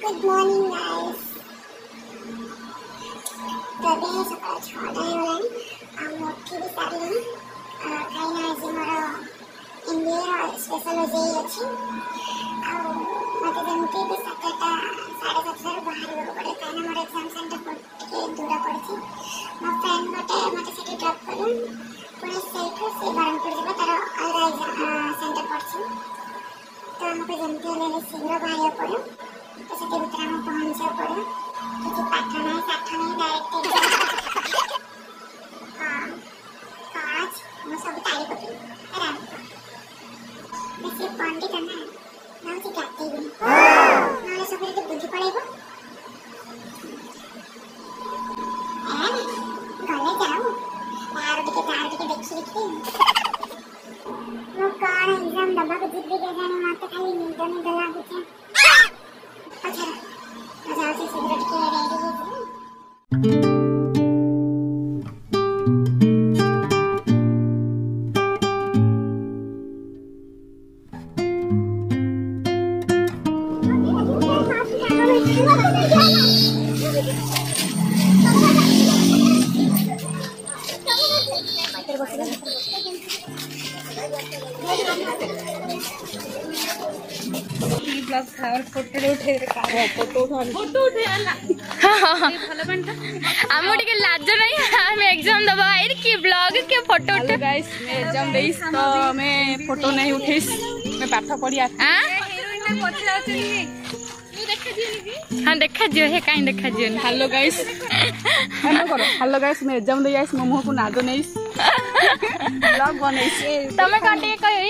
Good morning guys. तभी सकाळ 6ଟା ହେଇଗଲାଣି ଆଉ ମୁଁ ଉଠି ବି ସାରିଲିଣି କାହିଁକିନା ଆଜି ମୋର MBA ସ୍ପେଶାଲ ଓଜେଇ ଅଛି ଆଉ ମୋତେ ଯେମିତି ବି 7ଟା 7:30 ବାହାରିବାକୁ ପଡ଼େ କାହିଁକିନା ମୋର ଏକ୍ଜାମ୍ ସେଣ୍ଟର ଟିକେ ଦୂର ପଡ଼ିଛି। ମୋ ଫ୍ରେଣ୍ଡ ଗୋଟେ ମୋତେ ସେଠି ଡ୍ରପ୍ କରେ ପୁଣି ସେଇଠୁ ସେ ବ୍ରହ୍ମପୁର ଯିବ ତାର ଅଲଗା ସେଣ୍ଟର ପଡ଼ିଛି ତ ଆମକୁ ଯେମିତି ହେଲେ ଶୀଘ୍ର ବାହାରିବାକୁ ପଡ଼ିବ तो से भीतर आम पहुँचा पड़े किसी पाठ नहीं साठ नहीं डायरेक्ट हाँ काज मैं सब तारी पकड़ी आराम वैसे पंडित है ना ना उसे गाते भी ना सब लोग बुद्धि पड़ेगा गले जाओ तार टिके देखी लिखी वो कौन एग्जाम दबा के जिद भी जाने मत खाली नींद लागुचे अच्छा मजा से सिगरेट के रेडी हो आम टे लाज नहीं आम एग्जाम दबा कि ब्लॉग के फोटो उठे गाइस मैं एग्जाम देइस तो मैं फोटो नहीं उठेइस मैं पाठ पढ़ी आ हाँ देखा जो है कहीं देखा जो हेलो गाइस मैं एग्जाम दे आइस मो मुह को नाज नेइस ब्लॉग बनैस तमे काटे कहि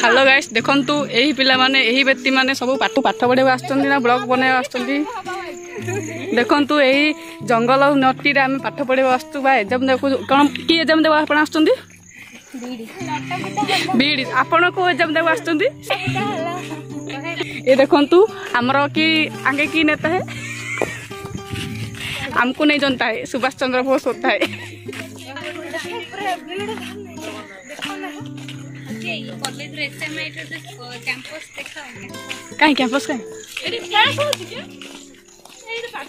हेलो गाइस देखंतु एही पिला माने एही व्यक्ति माने सब पाठ पढ़े आछतंदी ना ब्लॉग बने आछतंदी देखंतु एही जंगल नटी रे हम पाठ पढ़े आछतु बा एग्जाम देखु कोन की एग्जाम देबा आपण आछतंदी बीडी आपण को एग्जाम देबा आछतंदी ए देखंतु हमरो की आगे की नेता है हमको नहीं जानता है सुभाष चंद्र बोस होता है कॉलेज रे एसएमआई कैंपस देखा कहीं कैंपस कहीं एडी क्लास होची के एडी पाठ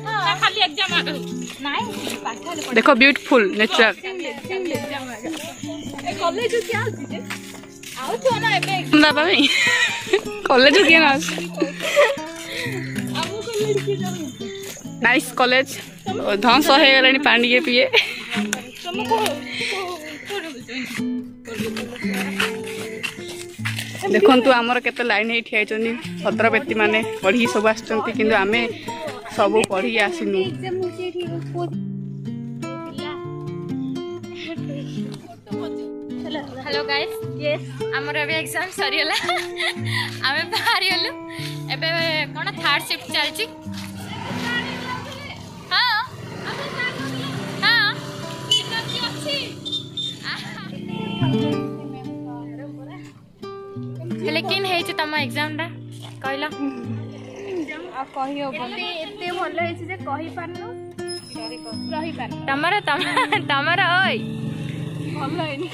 हां खाली एग्जाम आ नहीं पाठ देखो ब्यूटीफुल नेचर ए कॉलेज क्या होची जे आउ तो ना एबे ना भाई कॉलेज के ना आउ कॉलेज की जाऊ नाइस कॉलेज ध्वंस हो गलानी पानी के पिए तुमको देखंतु आमर केते लाइन हे ठिया छनी भद्र व्यक्ति माने पढ़ी सब आछंती किंतु आमे सब पढ़ी आसिनु हेलो गाइस यस हमर अभी एग्जाम सरियला आमे बाहर गेलु एबे कोन थर्ड शिफ्ट चलची हां हां इनकी अछि लेकिन हे छ तम एग्जाम रा कहला एग्जाम आ कहि होबनी एते भलो हे जे कहि पारनु रही पार तमरा ओय भलो हेनी